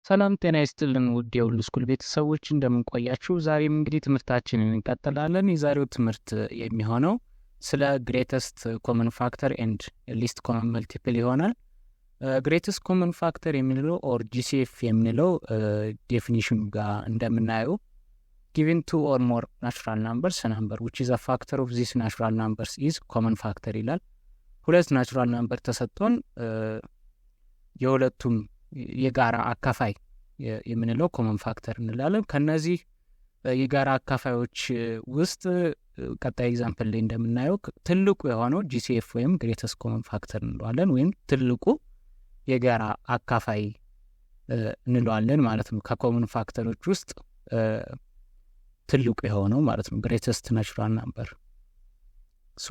ሰላም ጤና ይስጥልን ውድ የሁሉ ስኩል ቤተሰቦች እንደምን ቆያችሁ? ዛሬም እንግዲህ ትምህርታችንን እንቀጥላለን። የዛሬው ትምህርት የሚሆነው ስለ ግሬተስት ኮመን ፋክተር ኤንድ ሊስት ኮመን መልቲፕል ይሆናል። ግሬተስት ኮመን ፋክተር የምንለው ኦር ጂሲኤፍ የምንለው ዴፊኒሽኑ ጋር እንደምናየው given two or more natural numbers a number which is a factor of these natural numbers is common factor ይላል። ሁለት ናቹራል ናምበር ተሰጥቶን የሁለቱም የጋራ አካፋይ የምንለው ኮመን ፋክተር እንላለን። ከነዚህ የጋራ አካፋዮች ውስጥ ቀጣይ ኤግዛምፕል ላይ እንደምናየው ትልቁ የሆነው ጂሲኤፍ ወይም ግሬተስት ኮመን ፋክተር እንለዋለን፣ ወይም ትልቁ የጋራ አካፋይ እንለዋለን ማለት ነው። ከኮመን ፋክተሮች ውስጥ ትልቁ የሆነው ማለት ነው ግሬተስት ናቹራል ናምበር። ሶ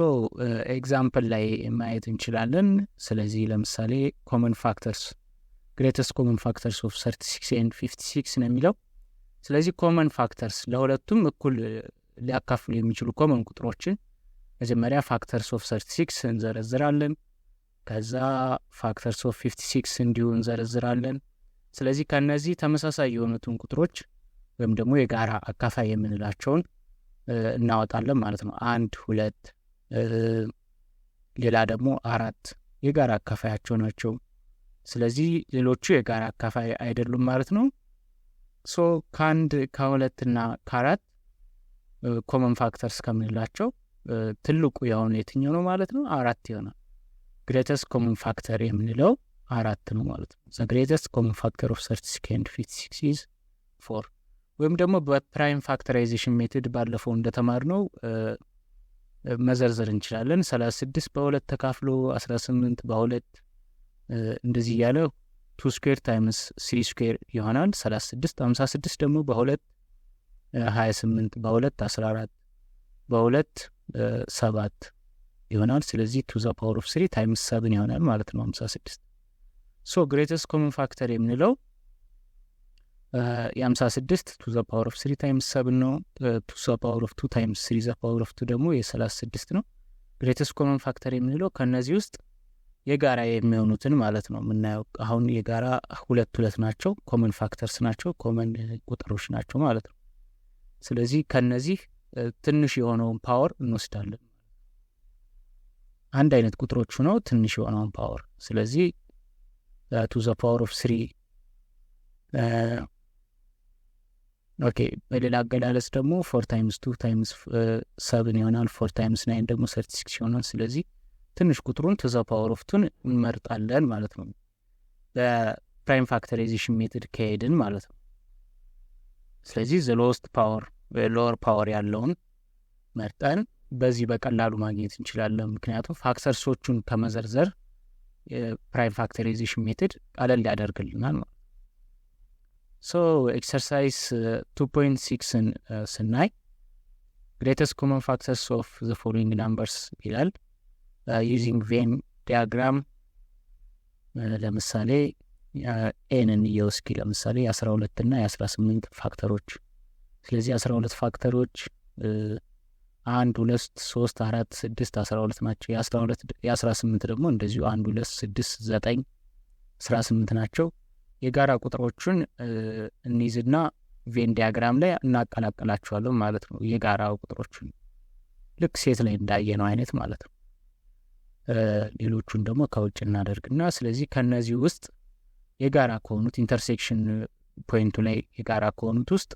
ኤግዛምፕል ላይ ማየት እንችላለን። ስለዚህ ለምሳሌ ኮመን ፋክተርስ ግሬተስት ኮመን ፋክተርስ ኦፍ 36 and 56 ነው የሚለው። ስለዚህ ኮመን ፋክተርስ ለሁለቱም እኩል ሊያካፍሉ የሚችሉ ኮመን ቁጥሮችን መጀመሪያ ፋክተርስ ኦፍ 36 እንዘረዝራለን። ከዛ ፋክተርስ ኦፍ 56 እንዲሁ እንዘረዝራለን። ስለዚህ ከነዚህ ተመሳሳይ የሆኑትን ቁጥሮች ወይም ደግሞ የጋራ አካፋይ የምንላቸውን እናወጣለን ማለት ነው። 1 2 ሌላ ደግሞ 4 የጋራ አካፋያቸው ናቸው። ስለዚህ ሌሎቹ የጋራ አካፋይ አይደሉም ማለት ነው። ሶ ከአንድ ከሁለት እና ከአራት ኮመን ፋክተርስ ከምንላቸው ትልቁ የሆነ የትኛው ነው ማለት ነው? 4 ይሆናል። ግሬተስት ኮመን ፋክተር የምንለው 4 ነው ማለት ነው። ዘ ግሬተስት ኮመን ፋክተር ኦፍ 36 and 56 is 4። ወይም ደግሞ በፕራይም ፋክተራይዜሽን ሜቶድ ባለፈው እንደተማርነው መዘርዘር እንችላለን። 36 በ2 ተካፍሎ 18 በ2 እንደዚህ ያለ 2 ስኩዌር ታይምስ 3 ስኩዌር ይሆናል 36። 56 ደግሞ በ2 28 በ2 14 በ2 7 ይሆናል። ስለዚህ ቱ ዘ ፓወር ኦፍ 3 ታይምስ 7 ይሆናል ማለት ነው 56። ሶ ግሬተስት ኮመን ፋክተር የምንለው የ56 ቱ ዘ ፓወር ኦፍ 3 ታይምስ 7 ነው። ቱ ዘ ፓወር ኦፍ 2 ታይምስ 3 ዘ ፓወር ኦፍ 2 ደግሞ የ36 ነው። ግሬተስት ኮመን ፋክተር የምንለው ከነዚህ ውስጥ የጋራ የሚሆኑትን ማለት ነው የምናየው። አሁን የጋራ ሁለት ናቸው፣ ኮመን ፋክተርስ ናቸው፣ ኮመን ቁጥሮች ናቸው ማለት ነው። ስለዚህ ከነዚህ ትንሽ የሆነውን ፓወር እንወስዳለን። አንድ አይነት ቁጥሮቹ ነው ትንሽ የሆነውን ፓወር። ስለዚህ ቱ ዘ ፓወር ኦፍ 3 ኦኬ። በሌላ አገላለጽ ደግሞ 4 ታይምስ 2 ታይምስ 7 ይሆናል። 4 ታይምስ 9 ደግሞ 36 ይሆናል። ስለዚህ ትንሽ ቁጥሩን ቱ ዘ ፓወር ኦፍ 2 እንመርጣለን ማለት ነው፣ በፕራይም ፋክተራይዜሽን ሜቶድ ከሄድን ማለት ነው። ስለዚህ ዘ ሎወስት ፓወር ሎወር ፓወር ያለውን መርጠን በዚህ በቀላሉ ማግኘት እንችላለን። ምክንያቱም ፋክተርሶቹን ከመዘርዘር የፕራይም ፋክተራይዜሽን ሜቶድ ቀለል ያደርግልናል ማለት ነው። ሶ ኤክሰርሳይዝ 2.6ን ስናይ ግሬተስት ኮመን ፋክተርስ ኦፍ ዘ ፎሎዊንግ ናምበርስ ይላል። ዩዚንግ ቬን ዲያግራም ለምሳሌ ኤንን እየወስኪ ለምሳሌ የ12 እና የ18 ፋክተሮች። ስለዚህ 12 ፋክተሮች 1 2 3 4 6 12 ናቸው። የ18 ደግሞ እንደዚሁ 1 2 6 9 18 ናቸው። የጋራ ቁጥሮቹን እንይዝና ቬን ዲያግራም ላይ እናቀላቀላቸዋለን ማለት ነው። የጋራ ቁጥሮቹን ልክ ሴት ላይ እንዳየነው አይነት ማለት ነው። ሌሎቹን ደግሞ ከውጭ እናደርግና ስለዚህ ከነዚህ ውስጥ የጋራ ከሆኑት ኢንተርሴክሽን ፖይንቱ ላይ የጋራ ከሆኑት ውስጥ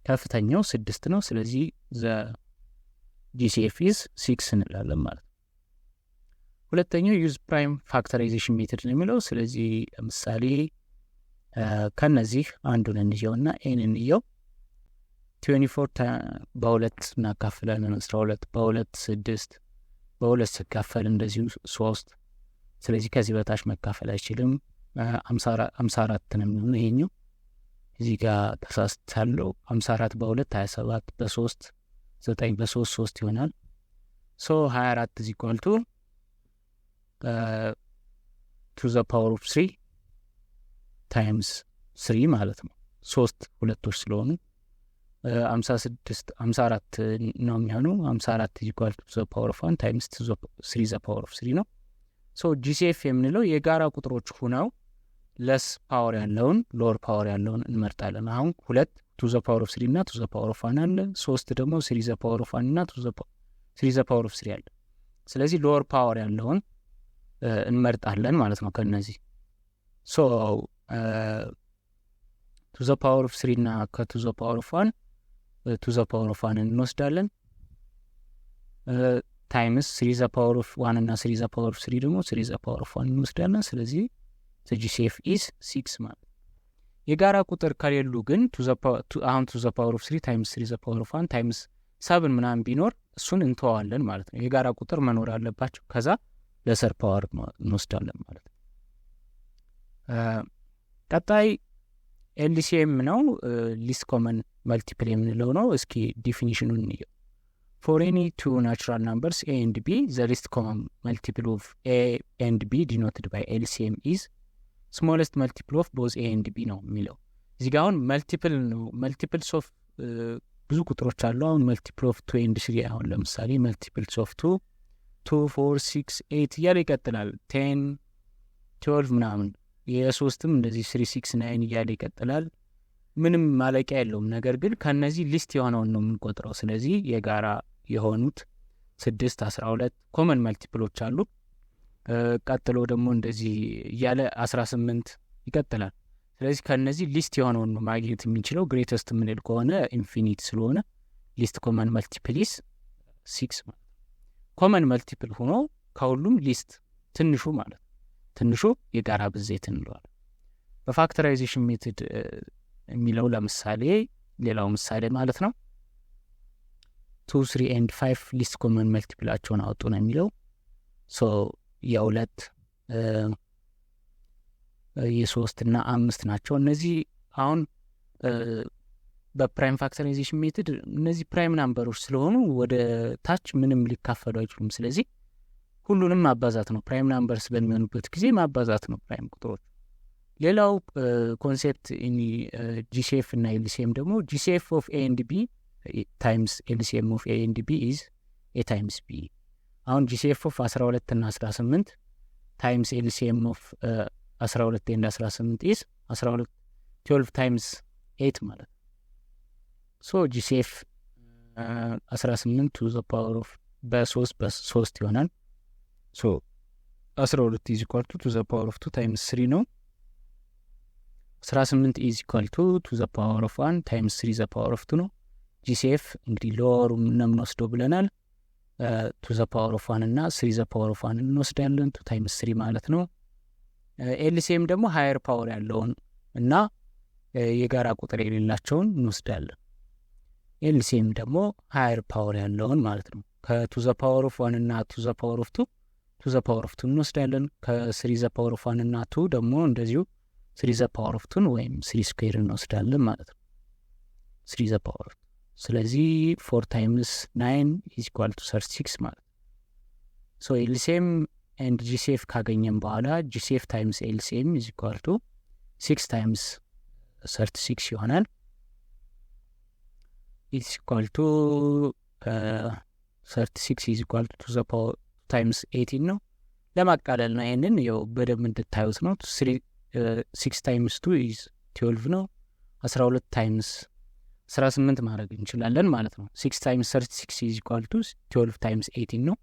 ከፍተኛው 6 ነው። ስለዚህ ዘ ጂሲኤፍ ኢዝ 6 እንላለን ማለት ነው። ሁለተኛው ዩዝ ፕራይም ፋክተራይዜሽን ሜቶድ ነው የሚለው። ስለዚህ ለምሳሌ ከነዚህ አንዱን እንየውና ኤን እንየው። 24 በ2 እናካፍላለን 12 በ2 6 በ2 ሲካፈል እንደዚሁ 3። ስለዚህ ከዚህ በታች መካፈል አይችልም። 54 ነው የሚሆነው ይሄኛው። እዚህ ጋር ተሳስቻለሁ። 54 በ2 27 በ3 9 በ3 3 ይሆናል። ሶ 24 is equal to the power of 3 ታይምስ 3 ማለት ነው። 3 ሁለቶች ስለሆኑ 54 ነው የሚሆነው። 54 is equal to the power of 1 ታይምስ 3 the power of 3 ነው። ሶ ጂሲኤፍ የምንለው የጋራ ቁጥሮች ሆነው ለስ ፓወር ያለውን ሎወር ፓወር ያለውን እንመርጣለን። አሁን 2 ቱ ዘ ፓወር ኦፍ 3 እና ቱ ዘ ፓወር ኦፍ 1 አለ። 3 ደግሞ 3 ዘ ፓወር ኦፍ 1 እና 3 ዘ ፓወር ኦፍ 3 አለ። ስለዚህ ሎወር ፓወር ያለውን እንመርጣለን ማለት ነው ከነዚህ። ሶ ቱ ዘ ፓወር ኦፍ 3 እና ከቱ ዘ ፓወር ኦፍ 1 ቱ ዘ ፓወር ኦፍ 1 እንወስዳለን ታይምስ 3 ዘ ፓወር ኦፍ 1 እና 3 ዘ ፓወር ኦፍ 3 ደግሞ 3 ዘ ፓወር ኦፍ 1 እንወስዳለን። ስለዚህ GCF ኢዝ 6 ማለት የጋራ ቁጥር ከሌሉ ግን አሁን ቱ ዘ ፓወር ኦፍ 3 ታይምስ 3 ዘ ፓወር ኦፍ 1 ታይምስ 7 ምናምን ቢኖር እሱን እንተዋለን ማለት ነው። የጋራ ቁጥር መኖር አለባቸው። ከዛ ለሰር ፓወር እንወስዳለን ማለት ነው። ቀጣይ ኤልሲኤም ነው፣ ሊስት ኮመን መልቲፕል የምንለው ነው። እስኪ ዲፊኒሽኑን እንየው። For any two natural numbers a and b, the least common multiple of a and b denoted by LCM is smallest multiple of both a and b ነው የሚለው። እዚህ ጋር አሁን መልቲፕልስ ኦፍ ብዙ ቁጥሮች አሉ። አሁን መልቲፕል ኦፍ 2 and 3 አሁን ለምሳሌ መልቲፕልስ ኦፍ 2 4 6 8 እያለ ይቀጥላል። 10 12 ምናምን የሶስትም እንደዚህ 3 6 9 እያለ ይቀጥላል። ምንም ማለቂያ የለውም። ነገር ግን ከነዚህ ሊስት የሆነውን ነው የምንቆጥረው። ስለዚህ የጋራ የሆኑት 6 12 ኮመን መልቲፕሎች አሉ። ቀጥሎ ደግሞ እንደዚህ እያለ 18 ይቀጥላል። ስለዚህ ከነዚህ ሊስት የሆነውን ነው ማግኘት የምንችለው። ግሬተስት ምንል ከሆነ ኢንፊኒት ስለሆነ ሊስት ኮመን መልቲፕል ኢዝ 6 ማለት ኮመን መልቲፕል ሆኖ ከሁሉም ሊስት ትንሹ ማለት ትንሹ የጋራ ብዜት እንለዋለን። በፋክተራይዜሽን ሜትድ የሚለው ለምሳሌ ሌላው ምሳሌ ማለት ነው 2 3 and 5 ሊስት ኮመን መልቲፕላቸውን አውጡ ነው የሚለው። ሶ የሁለት የሶስት እና 5 ናቸው እነዚህ። አሁን በፕራይም ፋክተራይዜሽን ሜትድ እነዚህ ፕራይም ናምበሮች ስለሆኑ ወደ ታች ምንም ሊካፈሉ አይችሉም። ስለዚህ ሁሉንም ማባዛት ነው። ፕራይም ናምበርስ በሚሆኑበት ጊዜ ማባዛት ነው ፕራይም ቁጥሮች። ሌላው ኮንሴፕት GCF እና LCM ደግሞ GCF ኦፍ A and B ታይምስ LCM ኦፍ A and B ኢዝ A ታይምስ B። አሁን GCF ኦፍ 12 እና 18 ታይምስ LCM ኦፍ 12 እና 18 ኢዝ 12 ታይምስ 8 ማለት ነው። ሶ GCF 18 ቱ ዘ ፓወር ኦፍ በ3 ይሆናል። ሶ 12 ኢዝ ኢኳል ቱ ዘ ፓወር ኦፍ 2 ታይምስ 3 ነው። 18 ኢዝ ኢኳል ቱ ዘ ፓወር ኦፍ 1 ታይምስ 3 ዘ ፓወር ኦፍ 2 ነው። GCF እንግዲህ ሎወሩ ምንወስደው ብለናል። ቱ ዘ ፓወር ኦፍ 1 እና 3 ዘ ፓወር ኦፍ 1 እንወስዳለን 2 ታይምስ 3 ማለት ነው። LCM ደግሞ ሃየር ፓወር ያለውን እና የጋራ ቁጥር የሌላቸውን እንወስዳለን። LCM ደግሞ ሃየር ፓወር ያለውን ማለት ነው። ከቱ ዘ ፓወር ኦፍ 1 እና ቱ ዘ ፓወር ኦፍ 2 ቱ ዘ ፓወር ኦፍ 2 እንወስዳለን። ከ3 ዘ ፓወር ኦፍ 1 እና 2 ደግሞ እንደዚሁ 3 ዘ ፓወር ኦፍ 2 ወይም 3 ስኩዌር እንወስዳለን ማለት ነው። 3 ዘ ፓወር ኦፍ ስለዚህ 4 ታይምስ 9 ኢዝ ኢኳል ቱ 36 ማለት ነው። ሶ LCM ኤንድ GCF ካገኘን በኋላ GCF ታይምስ LCM ኢዝ ኢኳል ቱ 6 ታይምስ 36 ይሆናል። ኢዝ ኢኳል ቱ 36 ኢዝ ኢኳል ቱ ዘ ፓወር ታይምስ 18 ነው። ለማቃለል ነው። ይሄንን ያው በደንብ እንድታዩት ነው። 6 ታይምስ 2 ኢዝ 12 ነው። 12 ታይምስ 18 ማድረግ እንችላለን ማለት ነው። 6 ታይምስ 36 ኢዝ ኢኳል ቱ 12 ታይምስ 18 ነው።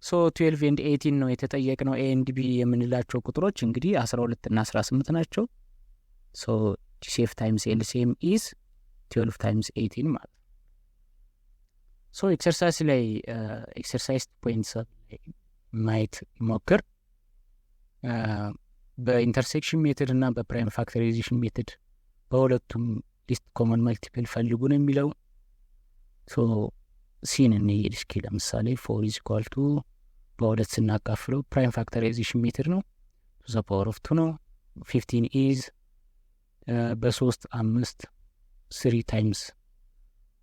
ሶ 12 and 18 ነው የተጠየቅነው። A and B የምንላቸው ቁጥሮች እንግዲህ 12 እና 18 ናቸው። ሶ GCF ታይምስ LCM ኢዝ 12 ታይምስ 18 ማለት ነው። ሶ ኤክሰርሳይዝ ላይ ኤክሰርሳይዝ 2.7 ላይ ማየት ሞክር። በኢንተርሴክሽን ሜትድ እና በፕራይም ፋክተራይዜሽን ሜትድ በሁለቱም ሊስት ኮመን መልቲፕል ፈልጉ ነው የሚለው። ሶ ሲን እንሄድ እስኪ። ለምሳሌ 4 ኢዝ ኢኳል ቱ በሁለት ስናካፍለው ፕራይም ፋክተራይዜሽን ሜትድ ነው። ቱ ዘ ፓወር ኦፍ 2 ነው። 15 ኢዝ በ3 5 3 ታይምስ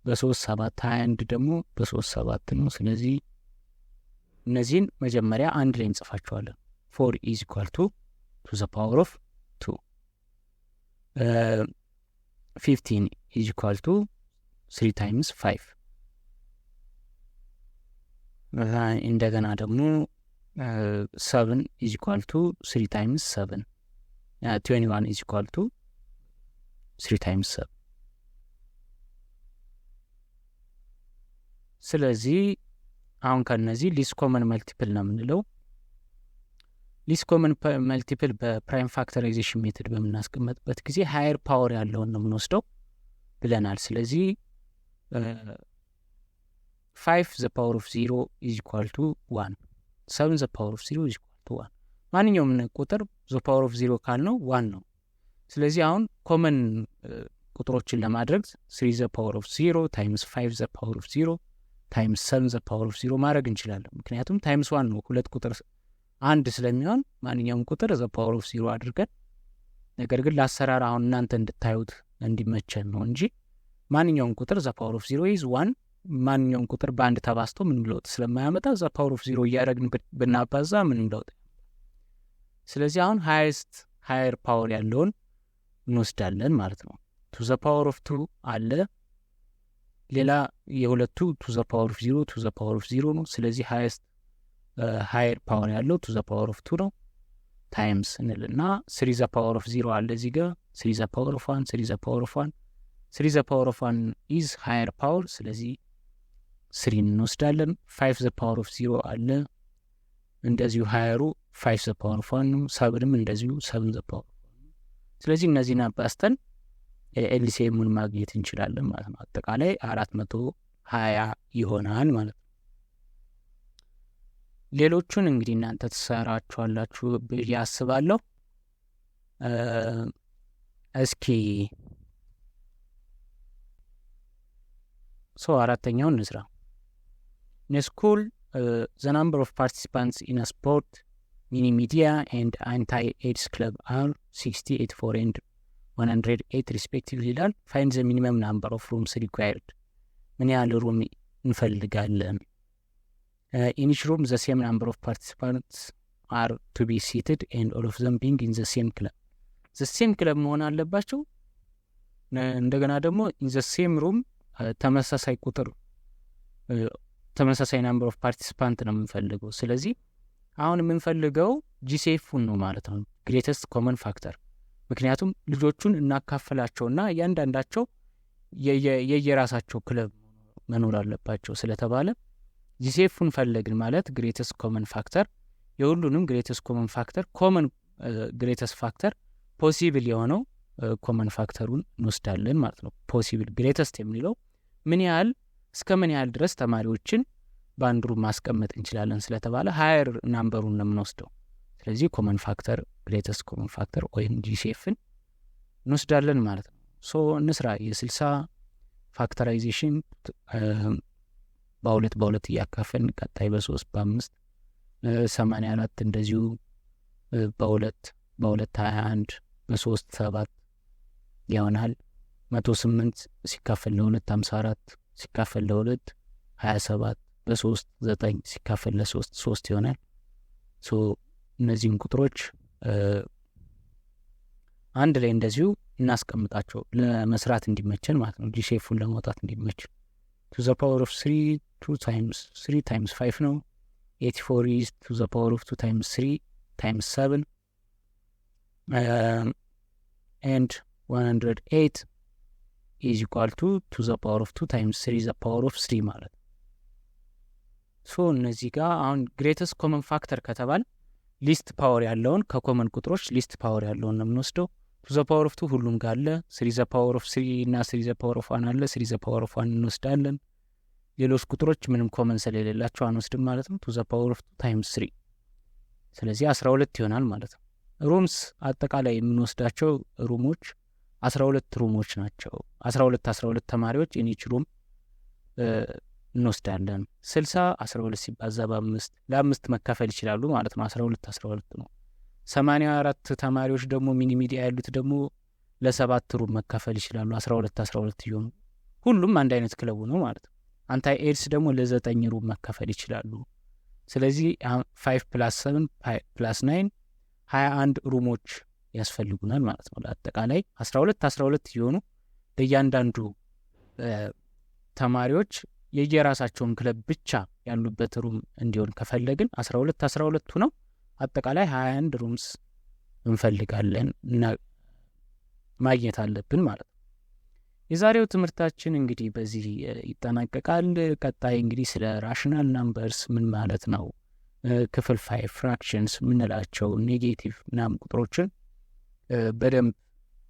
በ3 7 21 ደግሞ በ3 7 ነው። ስለዚህ እነዚህን መጀመሪያ አንድ ላይ እንጽፋቸዋለን። 4 ኢዝ ኢኳል ቱ ዘ ፓወር ኦፍ 2 15 ኢዝ ኢኳል ቱ 3 ታይምስ 5 እንደገና ደግሞ 7 ኢዝ ኢኳል ቱ 3 ታይምስ 7 21 is equal to 3 times 7 ስለዚህ አሁን ከነዚህ ሊስት ኮመን መልቲፕል ነው የምንለው ሊስት ኮመን መልቲፕል በፕራይም ፋክተራይዜሽን ሜተድ በምናስቀምጥበት ጊዜ ሃየር ፓወር ያለውን ነው የምንወስደው ብለናል ስለዚህ 5 the power of 0 is equal to 1 7 the power of 0 is equal to 1 ማንኛውም ቁጥር the power of 0 ካልነው 1 ነው ስለዚህ አሁን ኮመን ቁጥሮችን ለማድረግ 3 the power of 0 times 5 the power of 0 times 7 the power of 0 ማድረግ እንችላለን ምክንያቱም times 1 ነው ሁለት ቁጥር አንድ ስለሚሆን ማንኛውም ቁጥር the power of 0 አድርገን ነገር ግን ለአሰራር አሁን እናንተ እንድታዩት እንዲመቸን ነው እንጂ ማንኛውም ቁጥር the power of 0 is 1 ማንኛውም ቁጥር በአንድ ተባዝቶ ምንም ለውጥ ስለማያመጣ the power of 0 እያደረግን ብናባዛ ምንም ለውጥ ስለዚህ አሁን higher power ያለውን እንወስዳለን ማለት ነው to the power of 2 አለ ሌላ የሁለቱ to the power of 0 to the power of 0 ነው ስለዚህ higher power ያለው to the power of 2 ነው times እንልና 3 the power of 0 አለ እዚህ ጋር 3 the power of 1 3 the power of 1 3 the power of 1 is higher power ስለዚህ 3 እንወስዳለን 5 the power of 0 አለ እንደዚሁ higher 5 the power of 1 7ም እንደዚሁ 7 the power ስለዚህ እነዚህን አባዝተን ኤልሲኤሙን ማግኘት እንችላለን ማለት ነው አጠቃላይ 420 ይሆናል ማለት ነው ሌሎቹን እንግዲህ እናንተ ተሰራችኋላችሁ ያስባለሁ እስኪ አራተኛውን እንስራ in a school the number of participants in a sport mini media and anti-AIDS club are 68 for and 108 respectively ይላል find the minimum number of rooms required ምን ያህል ሩም እንፈልጋለን in each room the same number of participants are to be seated and all of them being in the same club the same club መሆን አለባቸው እንደገና ደግሞ in the same room ተመሳሳይ ቁጥር ተመሳሳይ number of participants ነው የምንፈልገው ስለዚህ አሁን የምንፈልገው GCF ነው ማለት ነው greatest common factor ምክንያቱም ልጆቹን እናካፈላቸውና ያንዳንዳቸው የየራሳቸው ክለብ መኖር አለባቸው ስለተባለ GCF-ን ፈለግን ማለት greatest common factor የሁሉንም greatest common factor common greatest factor possible የሆነው common factor-ን እንወስዳለን ማለት ነው possible greatest የሚለው ምን ያህል እስከ ምን ያህል ድረስ ተማሪዎችን በአንድ ሩም ማስቀመጥ እንችላለን ስለተባለ higher number-ን ነው የምንወስደው ስለዚህ common factor greatest common factor ወይም GCF-ን እንወስዳለን ማለት ነው እንስራ የ60 ፋክተራይዜሽን በሁለት እያካፈልን ቀጣይ በ3 በ5 84 እንደዚሁ በ2 21 በ3 7 ይሆናል 108 ሲካፈል ለ2 54 ሲካፈል ለ2 27 በ3 9 ሲካፈል ለ3 3 ይሆናል እነዚህን ቁጥሮች አንድ ላይ እንደዚሁ እናስቀምጣቸው ለመስራት እንዲመቸን ማለት ነው GCF-ን ለማውጣት እንዲመቸን to the power of 3 times 5 ነው 84 is to the power of 2 times 3 times 7 and 108 is equal to the power of 2 times 3 the power of 3 ማለት እነዚህ ጋር አሁን greatest common factor ከተባል ሊስት ፓወር ያለውን ከኮመን ቁጥሮች ሊስት ፓወር ያለውን ነው የምንወስደው to the power of 2 ሁሉም ጋር አለ 3 the power of 3 እና 3 the power of 1 አለ 3 the power of 1 እንወስዳለን ሌሎች ቁጥሮች ምንም ኮመን ስለሌላቸው አንወስድም ማለት ነው to the power of 2 times 3 ስለዚህ 12 ይሆናል ማለት ነው ሩምስ አጠቃላይ የምንወስዳቸው ሩሞች 12 ሩሞች ናቸው 12 ተማሪዎች in each room እንወስዳለን 60 12 ሲባዛ በ5 ለ5 መካፈል ይችላሉ ማለት ነው 12 ነው 84 ተማሪዎች ደግሞ ሚኒ ሚዲያ ያሉት ደግሞ ለ7 ሩም መካፈል ይችላሉ 12 ይሆኑ ሁሉም አንድ አይነት ክለቡ ነው ማለት ነው አንታይ ኤድስ ደግሞ ለ9 ሩም መካፈል ይችላሉ ስለዚህ 5 + 7 + 9 21 ሩሞች ያስፈልጉናል ማለት ነው ለአጠቃላይ 12 ይሆኑ ለእያንዳንዱ ተማሪዎች የየራሳቸውን ክለብ ብቻ ያሉበት ሩም እንዲሆን ከፈለግን 12 ነው አጠቃላይ 21 ሩምስ እንፈልጋለን እና ማግኘት አለብን ማለት ነው። የዛሬው ትምህርታችን እንግዲህ በዚህ ይጠናቀቃል። ቀጣይ እንግዲህ ስለ ራሽናል ናምበርስ ምን ማለት ነው፣ ክፍልፋይ ፍራክሽንስ ምንላቸው ኔጌቲቭ ምናምን ቁጥሮችን በደንብ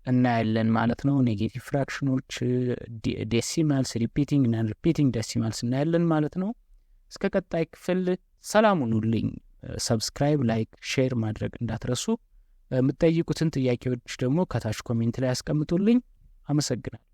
እናያለን ማለት ነው። ኔጌቲቭ ፍራክሽኖች፣ ዴሲማልስ፣ ሪፒቲንግ እና ሪፒቲንግ ዴሲማልስ እናያለን ማለት ነው። እስከ ቀጣይ ክፍል ሰላም ሁኑልኝ። ሰብስክራይብ፣ ላይክ፣ ሼር ማድረግ እንዳትረሱ። የምትጠይቁትን ጥያቄዎች ደግሞ ከታች ኮሜንት ላይ ያስቀምጡልኝ። አመሰግናለሁ።